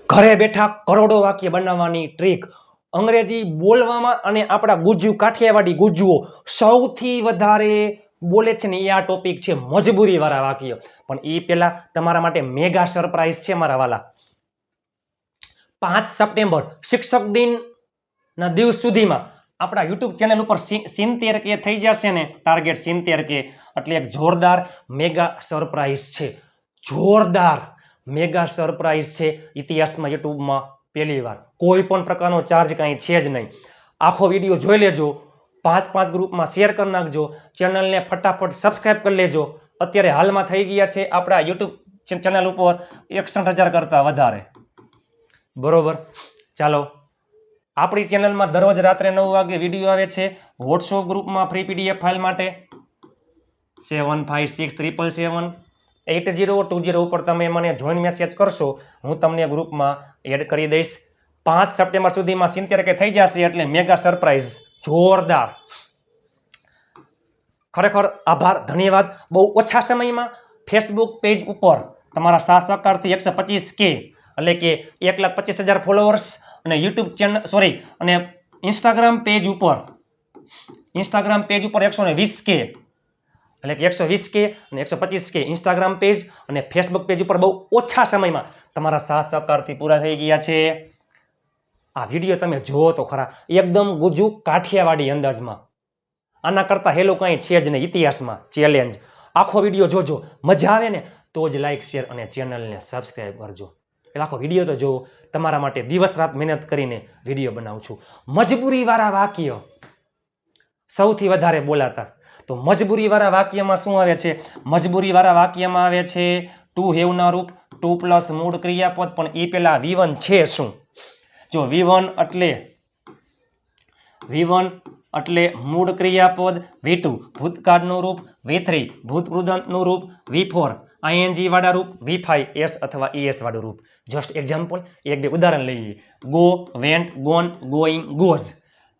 ઘરે બેઠા કરોડો વાક્ય બનાવવાની ટ્રીક અંગ્રેજી બોલવામાં અને આપણા ગુજ્જુ કાઠિયાવાડી ગુજ્જુઓ સૌથી વધારે બોલે છે ને એ આ ટોપિક છે મજબૂરી વાળા વાક્ય. પણ એ પહેલા તમારા માટે મેગા સરપ્રાઈઝ છે મારા વાલા. 5 સપ્ટેમ્બર શિક્ષક દિનના દિવસ સુધીમાં આપણા યુટ્યુબ ચેનલ ઉપર 70K થઈ જશે ને, ટાર્ગેટ 70K, એટલે એક જોરદાર મેગા સરપ્રાઈઝ છે. જોરદાર મેગા સરપ્રાઈઝ છે. ઇતિહાસમાં યુટ્યુબમાં પહેલી વાર કોઈ પણ પ્રકારનો ચાર્જ કાંઈ છે જ નહીં. આખો વિડીયો જોઈ લેજો, 5 ગ્રુપમાં શેર કરી નાખજો, ચેનલને ફટાફટ સબસ્ક્રાઇબ કરી લેજો. અત્યારે હાલમાં થઈ ગયા છે આપણા યુટ્યુબ ચેનલ ઉપર 61,000 કરતાં વધારે. બરોબર, ચાલો. આપણી ચેનલમાં દરરોજ રાત્રે 9 વાગે વિડીયો આવે છે. વોટ્સએપ ગ્રુપમાં ફ્રી PDF ફાઇલ માટે 7567778020 ઉપર તમે મને જોઈન મેસેજ કરશો, હું તમને ગ્રુપમાં એડ કરી દઈશ. 5 સપ્ટેમ્બર સુધીમાં 70K થઈ જશે એટલે મેગા સરપ્રાઈઝ. જોરદાર. ખરેખર આભાર, ધન્યવાદ. બહુ ઓછા સમયમાં ફેસબુક પેજ ઉપર તમારા સાથ સહકારથી 125K એટલે કે 1,25,000 ફોલોઅર્સ અને યુટ્યુબ ચેનલ અને ઇન્સ્ટાગ્રામ પેજ ઉપર 120K એટલે કે 120K અને 125K ઇન્સ્ટાગ્રામ પેજ અને ફેસબુક પેજ ઉપર બહુ ઓછા સમયમાં તમારા સાથ સહકારથી પૂરા થઈ ગયા છે. આ વિડીયો તમે જુઓ તો ખરા, એકદમ ગુજુ કાઠિયાવાડી અંદાજમાં. આના કરતાં હેલું કાંઈ છે જ નહીં ઇતિહાસમાં. ચેલેન્જ. આખો વિડીયો જોજો, મજા આવે ને તો જ લાઈક શેર અને ચેનલને સબસ્ક્રાઈબ કરજો. એટલે આખો વિડીયો તો જોવો. તમારા માટે દિવસ રાત મહેનત કરીને વિડીયો બનાવું છું. મજબૂરીવાળા વાક્ય સૌથી વધારે બોલાતા. તો મજબૂરીવાળા વાક્યમાં શું આવે છે? મજબૂરીવાળા વાક્યમાં આવે છે ટુ હેવના રૂપ, ટુ પ્લસ મૂળ ક્રિયાપદ. પણ એ પહેલા V1 છે શું? જો V1 એટલે મૂળ ક્રિયાપદ, V2 ભૂતકાળનું રૂપ, V3 ભૂતકૃદંતનું રૂપ, V4 ING વાળા રૂપ, V5 S અથવા ES વાળું રૂપ. જસ્ટ એક્ઝામ્પલ, એક બે ઉદાહરણ લઈએ. Go, went, gone, going, goes.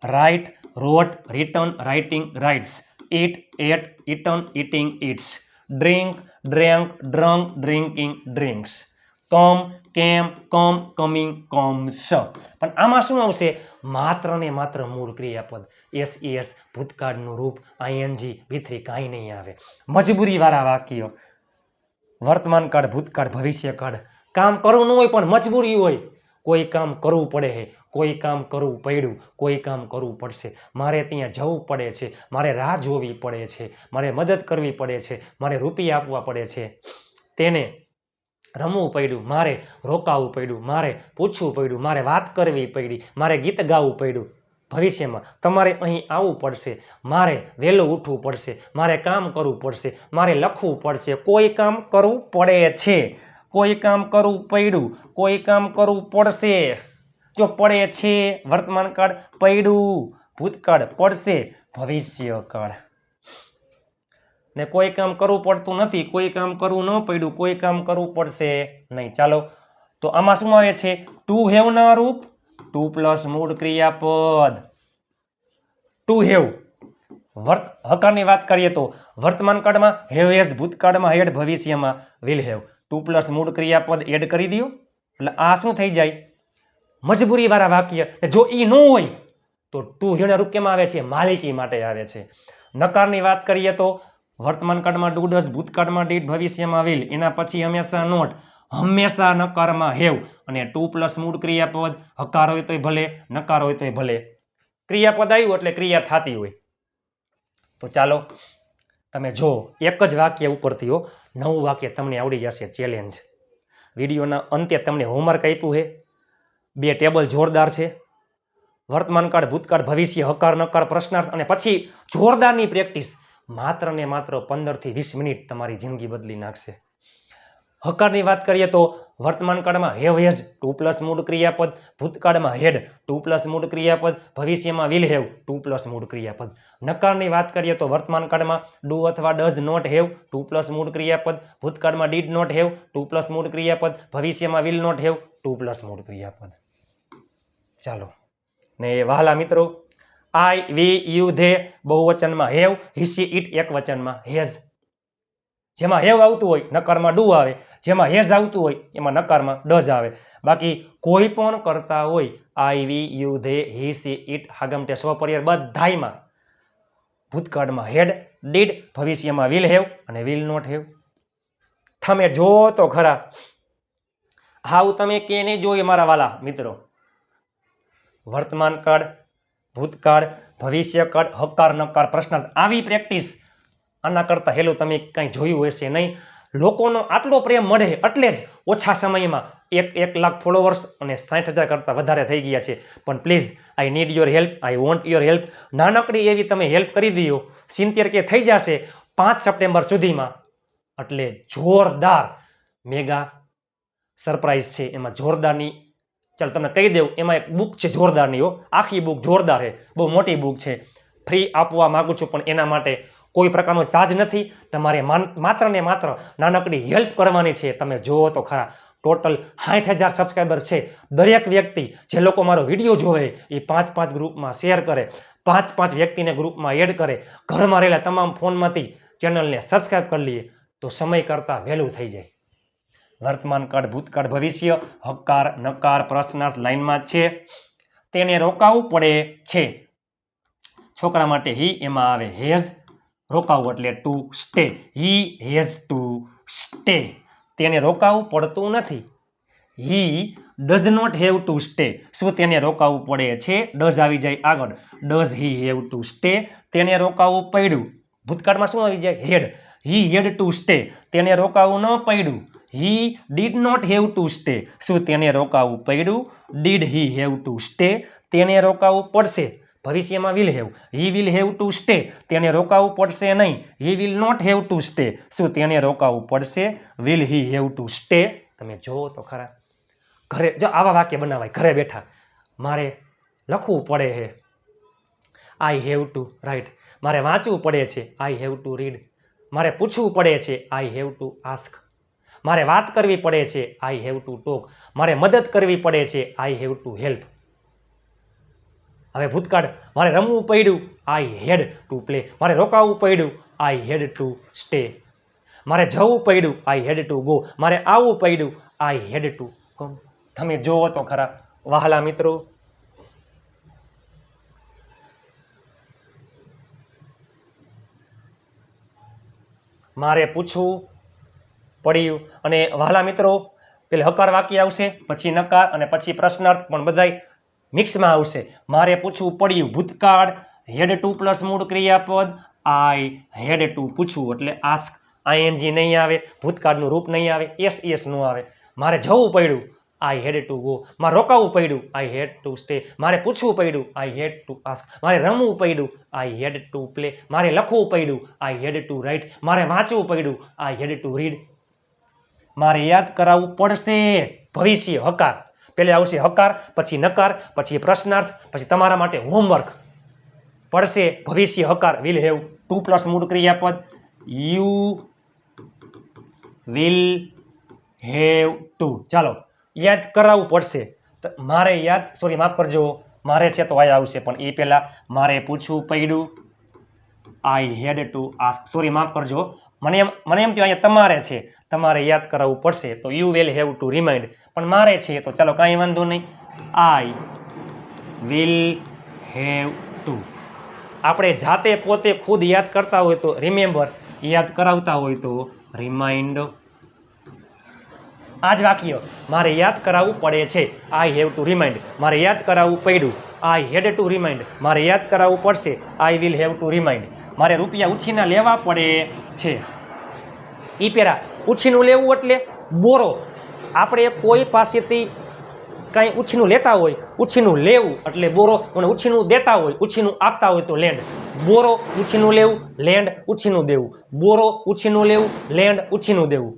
Write, wrote, written, writing, writes. Eat, ate, eaten, eating, eats. Drink, drank, drunk, drinking, drinks. Come, came, come, coming, comes. પણ આમાં શું આવશે? માત્ર ને માત્ર મૂળ ક્રિયાપદ, SES ભૂતકાળનું રૂપ, ING, V3 કાંઈ નહીં આવે. મજબૂરીવાળા વાક્ય વર્તમાન કાળ, ભૂતકાળ, ભવિષ્યકાળ. કામ કરવું ન હોય પણ મજબૂરી હોય. કોઈ કામ કરવું પડે છે, કોઈ કામ કરવું પડ્યું, કોઈ કામ કરવું પડશે. મારે ત્યાં જવું પડે છે, મારે રાહ જોવી પડે છે, મારે મદદ કરવી પડે છે, મારે રૂપિયા આપવા પડે છે. તેને રમવું પડ્યું, મારે રોકાવું પડ્યું, મારે પૂછવું પડ્યું, મારે વાત કરવી પડી, મારે ગીત ગાવું પડ્યું. ભવિષ્યમાં તમારે અહીં આવવું પડશે, મારે વહેલું ઉઠવું પડશે, મારે કામ કરવું પડશે, મારે લખવું પડશે. કોઈ કામ કરવું પડે છે, કોઈ કામ કરવું પડ્યું, કોઈ કામ કરવું પડશે. જો પડે છે વર્તમાન કાળ, પડ્યું ભૂતકાળ, પડશે ભવિષ્યકાળ. ને કોઈ કામ કરવું પડતું નથી, કોઈ કામ કરવું ન પડ્યું, કોઈ કામ કરવું પડશે નહીં. ચાલો, તો આમાં શું આવે છે? ટુ હેવના રૂપ, ટુ પ્લસ મૂળ ક્રિયાપદ. ટુ હેવ હકારની વાત કરીએ તો વર્તમાન કાળમાં હેવ હેઝ, ભૂતકાળમાં હેડ, ભવિષ્યમાં વિલ હેવ. ટુ પ્લસ મૂળ ક્રિયાપદ એડ કરી દો એટલે આ શું થઈ જાય? મજબૂરીવાળા વાક્ય. જો એ ન હોય તો ટુ હેવના રૂપ કેમ આવે છે? માલિકી માટે આવે છે. નકારની વાત કરીએ તો વર્તમાન કાળમાં ડુ ડઝ, ભૂતકાળમાં ડીડ, ભવિષ્યમાં વિલ. એના પછી હંમેશા નોટ, હંમેશા નકારમાં હેવ. અને ટુ પ્લસ મૂળ ક્રિયાપદ, હકાર હોય તોય ભલે, નકાર હોય તોય ભલે. ક્રિયાપદ આવ્યું એટલે ક્રિયા થતી હોય. તો ચાલો તમે જો એક જ વાક્ય ઉપરથી 9 વાક્ય તમને આવડી જશે. ચેલેન્જ. વિડીયોના અંતે તમને હોમવર્ક આપ્યું છે. 2 ટેબલ જોરદાર છે. વર્તમાન કાળ, ભૂતકાળ, ભવિષ્ય, હકાર, નકાર, પ્રશ્નાર્થ અને પછી જોરદારની પ્રેક્ટિસ. માત્ર ને માત્ર 15 થી 20 મિનિટ તમારી જિંદગી બદલી નાખશે. હકારની વાત કરીએ તો વર્તમાન કાળમાં હેવ હેઝ, ટુ પ્લસ મૂળ ક્રિયાપદ, ભૂતકાળમાં હેડ, ટુ પ્લસ મૂળ ક્રિયાપદ, ભવિષ્યમાં વિલ હેવ, ટુ પ્લસ મૂળ ક્રિયાપદ. નકારની વાત કરીએ તો વર્તમાન કાળમાં ડુ અથવા does not have, to plus મૂળ ક્રિયાપદ, ભૂતકાળમાં did not have, to plus મૂળ ક્રિયાપદ, ભવિષ્યમાં will not have, to plus મૂળ ક્રિયાપદ. ચાલો, ને વહાલા મિત્રો, આઈ, વી, યુ, ધે બહુવચનમાં હેવ, હી, સી, ઇટ એકવચનમાં હેઝ. જેમાં હેવ આવતું હોય નકારમાં ડુ આવે, જેમાં હેઝ આવતું હોય એમાં નકારમાં ડઝ આવે. બાકી કોઈ પણ કરતા હોય I, we, you, they, he, she, it, હાગમટે, સ્વપર્યાય બધાયમાં ભૂતકાળમાં હેડ, ડીડ, ભવિષ્યમાં વિલ હેવ અને વિલ નોટ હેવ. તમે જો તો ખરા, હાવ તમે કે નહીં જોયું મારા વાલા મિત્રો. વર્તમાન કાળ, ભૂતકાળ, ભવિષ્યકાળ, હકાર, નકાર, પ્રશ્નાર્થ, આવી પ્રેક્ટિસ આના કરતાં હેલું તમે કંઈ જોયું હશે નહીં. લોકોનો આટલો પ્રેમ મળે એટલે જ ઓછા સમયમાં 1 લાખ ફોલોવર્સ અને 60,000 કરતાં વધારે થઈ ગયા છે. પણ please, I need your help, I want your help. નાનકડી એવી તમે હેલ્પ કરી દો, 70 કે થઈ જશે 5 સપ્ટેમ્બર સુધીમાં. એટલે જોરદાર મેગા સરપ્રાઈઝ છે. એમાં જોરદારની, ચાલો તમને કહી દઉં, એમાં એક બુક છે જોરદારની. આખી બુક જોરદાર છે, બહુ મોટી બુક છે. ફ્રી આપવા માંગુ છું, પણ એના માટે કોઈ પ્રકારનો ચાર્જ નથી. તમારે માત્ર ને માત્ર નાનકડી હેલ્પ કરવાની છે. તમે જુઓ તો ખરા, ટોટલ 60,000 સબસ્ક્રાઈબર છે. દરેક વ્યક્તિ જે લોકો મારો વિડીયો જોવે એ 5 ગ્રુપમાં શેર કરે, 5 વ્યક્તિને ગ્રુપમાં એડ કરે, ઘરમાં રહેલા તમામ ફોનમાંથી ચેનલને સબસ્ક્રાઈબ કરી લઈએ તો સમય કરતાં વહેલું થઈ જાય. વર્તમાન કાળ, ભૂતકાળ, ભવિષ્ય, હકાર, નકાર, પ્રશ્નાર્થ લાઈનમાં જ છે. તેને રોકાવું પડે છે. છોકરા માટે હી, એમાં આવે હેઝ. રોકાવું એટલે to stay. He has to stay. તેને રોકાવું પડતું નથી. He does not have to stay. શું તેને રોકાવું પડે છે? ડઝ આવી જાય આગળ. Does he have to stay. તેને રોકાવું પડ્યું. ભૂતકાળમાં શું આવી જાય? Had. He had to stay. તેને રોકાવું ન પડ્યું. He did not have to stay. શું તેને રોકાવું પડ્યું? Did he have to stay. તેને રોકાવું પડશે. ભવિષ્યમાં will have. He will have to stay. તેને રોકાવું પડશે નહીં. He will not have to stay. શું તેને રોકાવું પડશે? Will he have to stay. તમે જુઓ તો ખરા, ઘરે જો આવા વાક્ય બનાવાય. ઘરે બેઠા મારે લખવું પડે છે, આઈ હેવ ટુ રાઇટ. મારે વાંચવું પડે છે, આઈ હેવ ટુ રીડ. મારે પૂછવું પડે છે, આઈ હેવ ટુ આસ્ક. મારે વાત કરવી પડે છે, આઈ હેવ ટુ ટોક. મારે મદદ કરવી પડે છે, આઈ હેવ ટુ હેલ્પ. હવે ભૂતકાળ, મારે રમવું પડ્યું, આઈ હેડ ટુ પ્લે. મારે રોકાવું પડ્યું, આઈ હેડ ટુ સ્ટે. મારે જવું પડ્યું, આઈ હેડ ટુ ગો. મારે આવવું પડ્યું, આઈ હેડ ટુ કમ. તમે જોવો તો ખરા વહાલા મિત્રો. મારે પૂછવું પડ્યું. અને વહાલા મિત્રો, પેલે હકાર વાક્ય આવશે, પછી નકાર અને પછી પ્રશ્નાર્થ, પણ બધાય મિક્સમાં આવશે. મારે પૂછવું પડ્યું, ભૂતકાળ, હેડ ટુ પ્લસ મૂળ ક્રિયાપદ, આઈ હેડ ટુ પૂછવું એટલે આસ્ક. આઈએનજી નહીં આવે, ભૂતકાળનું રૂપ નહીં આવે, એસ નું આવે. મારે જવું પડ્યું, આઈ હેડ ટુ ગો. મારે રોકાવું પડ્યું, આઈ હેડ ટુ સ્ટે. મારે પૂછવું પડ્યું, આઈ હેડ ટુ આસ્ક. મારે રમવું પડ્યું, આઈ હેડ ટુ પ્લે. મારે લખવું પડ્યું, આઈ હેડ ટુ રાઇટ. મારે વાંચવું પડ્યું, આઈ હેડ ટુ રીડ. મારે યાદ કરાવવું પડશે. ભવિષ્ય હકાર. પેલે આવશે હકાર, પછી નકાર, પછી પ્રશ્નાર્થ, પછી તમારા માટે હોમવર્ક. પડશે ભવિષ્ય હકાર, વિલ હેવ. ટુ પ્લસ મૂળ ક્રિયાપદ, યુ વિલ હેવ ટુ. ચાલો યાદ કરાવવું પડશે. મારે યાદ, સોરી માફ કરજો, મારે છે તો આયા આવશે, પણ એ પહેલા મારે પૂછવું પડ્યું, આઈ હેડ ટુ આસ્ક. સોરી માફ કરજો, મને એમ થયું અહીંયા તમારે છે, તમારે યાદ કરાવવું પડશે, તો you will have two remind. પણ મારે છે તો ચાલો કાંઈ વાંધો નહીં, આઈ વિલ હેવ ટુ. આપણે જાતે પોતે ખુદ યાદ કરતા હોય તો રિમેમ્બર, યાદ કરાવતા હોય તો રિમાઇન્ડ. આ જ વાક્ય મારે યાદ કરાવવું પડે છે, આઈ હેવ ટુ રિમાઇન્ડ. મારે યાદ કરાવવું પડ્યું, આઈ હેડ ટુ રિમાઇન્ડ. મારે યાદ કરાવવું પડશે, I will have two remind. મારે રૂપિયા ઉછીના લેવા પડે છે. ઈ પેરા ઉછીનું લેવું એટલે બોરો. આપણે કોઈ પાસેથી કંઈ ઉછીનું લેતા હોય, ઉછીનું લેવું એટલે બોરો. અને ઉછીનું દેતા હોય, ઉછીનું આપતા હોય તો લેન્ડ. બોરો ઉછીનું લેવું, લેન્ડ ઉછીનું દેવું. બોરો ઉછીનું લેવું, લેન્ડ ઉછીનું દેવું.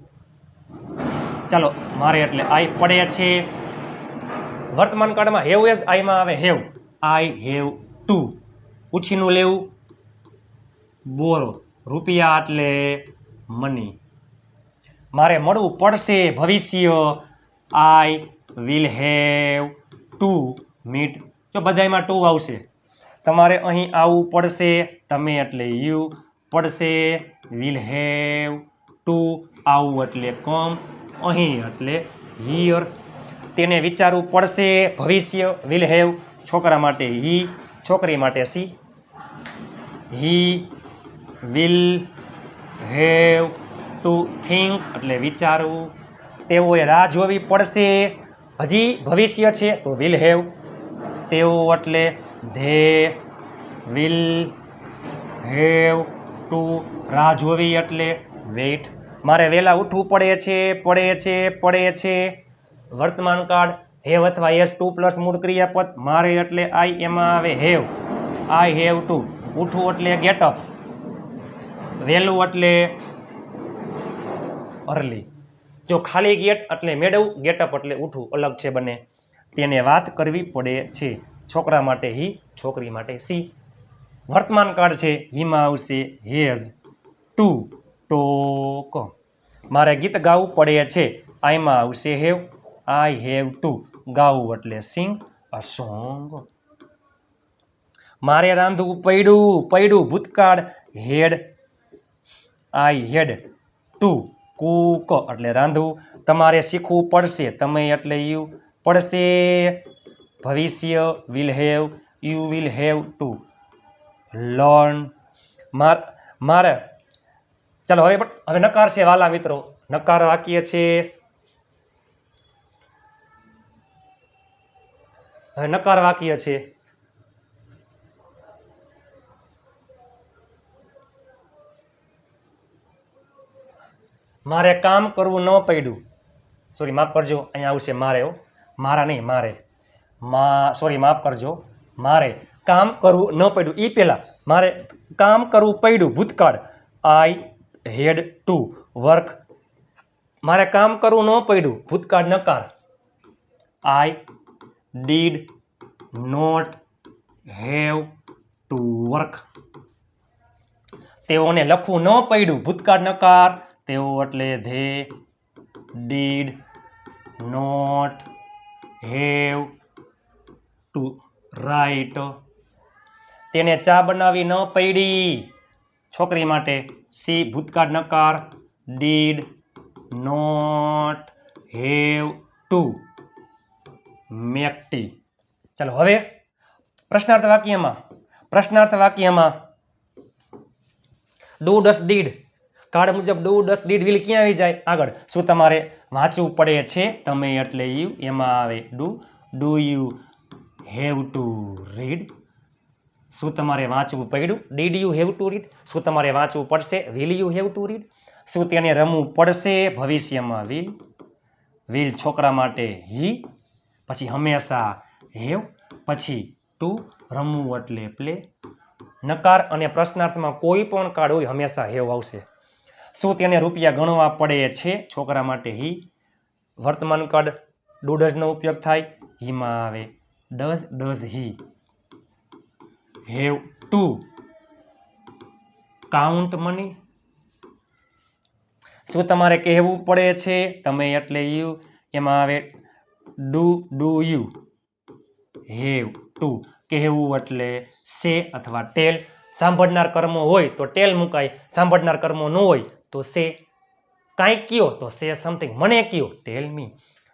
ચાલો મારે એટલે આઈ પડે છે. વર્તમાન કાળમાં હેવ એઝ આઈમાં આવે હેવ. I have to. ઉછીનું લેવું, બોરો. રૂપિયા એટલે મની. મારે મળવું પડશે, ભવિષ્ય, I will have to meet. જો બધાયમાં ટુ આવશે. તમારે અહીં આવવું પડશે, તમે એટલે યુ. પડશે, વિલ હેવ ટુ. આવવું એટલે કમ. અહીં એટલે હિયર. તેને વિચારવું પડશે ભવિષ્ય વિલ હેવ છોકરા માટે હી, છોકરી માટે C. He will have two think એટલે વિચારવું. તેઓએ રાહ જોવી પડશે, હજી ભવિષ્ય છે તો વિલ હેવ. તેઓ એટલે ધે વિલ હેવ ટુ રાહ જોવી એટલે વેઇટ. મારે વહેલા ઉઠવું પડે છે. વર્તમાન કાળ હેવ અથવા એસ ટુ પ્લસ મૂળ ક્રિયાપદ. મારે એટલે આઈ, એમાં આવે હેવ. I have two. ઉઠવું એટલે ગેટ અપ. વહેલું એટલે અર્લી. જો ખાલી ગેટ એટલે મેળવવું, ગેટ અપ એટલે ઉઠવું, અલગ છે બંને. તેને વાત કરવી પડે છે. છોકરા માટે હી, છોકરી માટે સી. વર્તમાન કાળ છે, હીમાં આવશે હેઝ ટુ ટોક. મારે ગીત ગાવું પડે છે, આઈમાં આવશે હેવ. આઈ હેવ ટુ ગાવું એટલે સિંગ અ સોંગ. મારે રાંધવું પડ્યું ભૂતકાળ હેડ. આઈ હેડ ટુ કુક એટલે રાંધવું. તમારે શીખવું પડશે, તમે એટલે યુ. પડશે ભવિષ્ય will have. You will have to learn. મારે ચાલો હવે નકાર છે વાલા મિત્રો. નકાર વાક્ય છે. હવે નકાર વાક્ય છે. મારે કામ કરવું ન પડ્યું. સોરી માફ કરજો, અહીંયા આવશે મારે. મારા નહીં, મારે. સોરી માફ કરજો, મારે કામ કરવું ન પડ્યું. એ પહેલા મારે કામ કરવું પડ્યું ભૂતકાળ. I had to work. મારે કામ કરવું ન પડ્યું ભૂતકાળ નકાર. I did not have to work. તેઓને લખવું ન પડ્યું ભૂતકાળ નકાર. તેઓ એટલે they did not have to write. તેને ચા બનાવી ન પડી છોકરી માટે. સી ભૂતકાળ નકાર. Did not have to make tea. ચાલો હવે પ્રશ્નાર્થ વાક્યમાં ડુ ડસ ડીડ. કાળ મુજબ ડુ ડસ ડીડ વિલ ક્યાં આવી જાય આગળ. શું તમારે વાંચવું પડે છે, તમે એટલે યુ, એમાં આવે do you have two read. શું તમારે વાંચવું પડ્યું, did you have two read. શું તમારે વાંચવું પડશે, will you have two read. શું તેને રમવું પડશે, ભવિષ્યમાં વિલ છોકરા માટે હી. પછી હંમેશા હેવ. પછી ટુ રમવું એટલે પ્લે. નકાર અને પ્રશ્નાર્થમાં કોઈ પણ કાળ હોય હંમેશા હેવ આવશે. શું તેને રૂપિયા ગણવા પડે છે, છોકરા માટે હી. વર્તમાન કાળ ડુ ડઝનો ઉપયોગ થાય, હીમાં આવે does he have two count money. શું તમારે કહેવું પડે છે, તમે એટલે યુ, એમાં આવે ડુ યુ હેવ ટુ કહેવું એટલે સે અથવા ટેલ. સાંભળનાર કર્મો હોય તો ટેલ મુકાય, સાંભળનાર કર્મો ન હોય તો સે. કાંઈક કયો તો સે સમથિંગ. મને કયો ટેલ મી.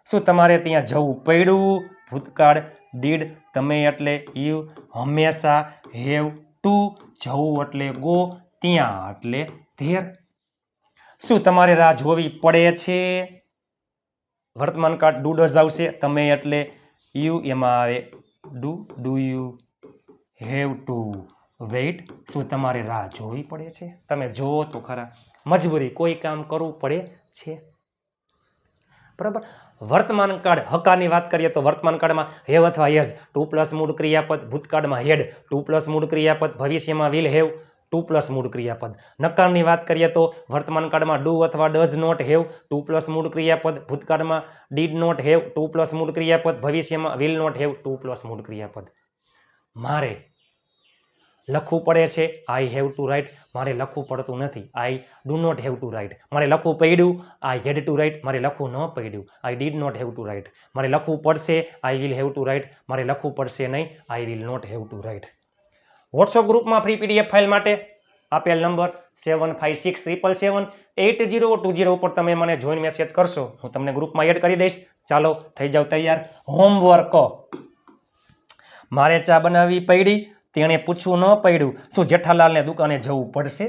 શું તમારે ત્યાં જવું પડ્યું ભૂતકાળ ડીડ. તમે એટલે યુ. હંમેશા હેવ ટુ જવું એટલે ગો. ત્યાં એટલે ધેર. શું તમારે રાહ જોવી પડે છે, વર્તમાન કાળ ડુ ડઝ આવશે, તમે એટલે યુ, એમાં આવે do you have to wait. શું તમારે રાહ જોવી પડે છે, તમે જોવો તો ખરા. મજબૂરી, કોઈ કામ કરવું પડે છે. બરાબર. વર્તમાન કાળ હકારની વાત કરીએ તો વર્તમાન કાળમાં હેવ અથવા હેઝ ટુ પ્લસ મૂળ ક્રિયાપદ. ભૂતકાળમાં હેડ ટુ પ્લસ મૂળ ક્રિયાપદ. ભવિષ્યમાં વિલ હેવ ટુ પ્લસ મૂળ ક્રિયાપદ. નકારની વાત કરીએ તો વર્તમાન કાળમાં ડુ અથવા does not have to plus મૂળ ક્રિયાપદ. ભૂતકાળમાં did not have to plus મૂળ ક્રિયાપદ. ભવિષ્યમાં will not have to plus મૂળ ક્રિયાપદ. મારે લખવું પડે છે, આઈ હેવ ટુ રાઇટ. મારે લખવું પડતું નથી, I do not have to write. મારે લખવું પડ્યું, આઈ હેડ ટુ રાઇટ. મારે લખવું ન પડ્યું, I did not have to write. મારે લખવું પડશે, I will have to write. મારે લખવું પડશે નહીં, I will not have to write. WhatsApp ગ્રુપમાં ફ્રી પીડીએફ ફાઇલ માટે આપેલ નંબર 7567778020 ઉપર તમે મને જોઈન મેસેજ કરશો, હું તમને ગ્રુપમાં એડ કરી દઈશ. ચાલો થઈ જાવ તૈયાર. હોમવર્ક. મારે ચા બનાવવી પડી, તેણે પૂછવું ન પડ્યું, શું જેઠાલાલને દુકાને જવું પડશે?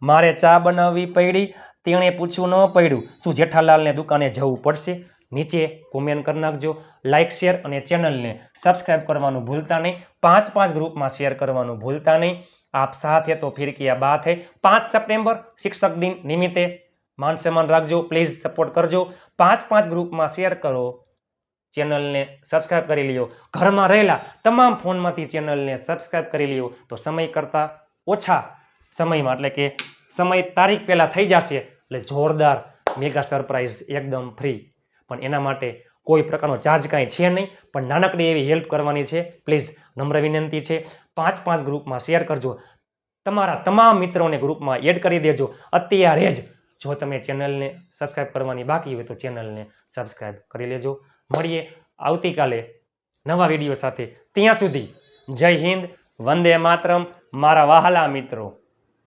મારે ચા બનાવવી પડી, તેણે પૂછવું ન પડ્યું, શું જેઠાલાલને દુકાને જવું પડશે? નીચે કોમેન્ટ કરી નાખજો. લાઇક શેર અને ચેનલને સબસ્ક્રાઇબ કરવાનું ભૂલતા નહીં. 5 ગ્રુપમાં શેર કરવાનું ભૂલતા નહીં. આપ સાથ હે તો ફિર કિયા બાત હે. 5 સપ્ટેમ્બર શિક્ષક દિન નિમિત્તે માન સન્માન રાખજો. પ્લીઝ સપોર્ટ કરજો. 5 ગ્રુપમાં શેર કરો. ચેનલને સબસ્ક્રાઇબ કરી લ્યો. ઘરમાં રહેલા તમામ ફોનમાંથી ચેનલને સબસ્ક્રાઇબ કરી લ્યો તો સમય કરતાં ઓછા સમયમાં, એટલે કે સમય તારીખ પહેલા થઈ જશે, એટલે જોરદાર મેગા સરપ્રાઈઝ એકદમ ફ્રી. પણ એના માટે કોઈ પ્રકારનો ચાર્જ કાંઈ છે નહીં, પણ નાનકડી એવી હેલ્પ કરવાની છે. પ્લીઝ નમ્ર વિનંતી છે. 5 ગ્રુપમાં શેર કરજો. તમારા તમામ મિત્રોને ગ્રુપમાં એડ કરી દેજો અત્યારે જ. જો તમે ચેનલને સબસ્ક્રાઇબ કરવાની બાકી હોય તો ચેનલને સબસ્ક્રાઇબ કરી લેજો. મળીએ આવતીકાલે નવા વિડીયો સાથે. ત્યાં સુધી જય હિન્દ, વંદે માતરમ મારા વહાલા મિત્રો.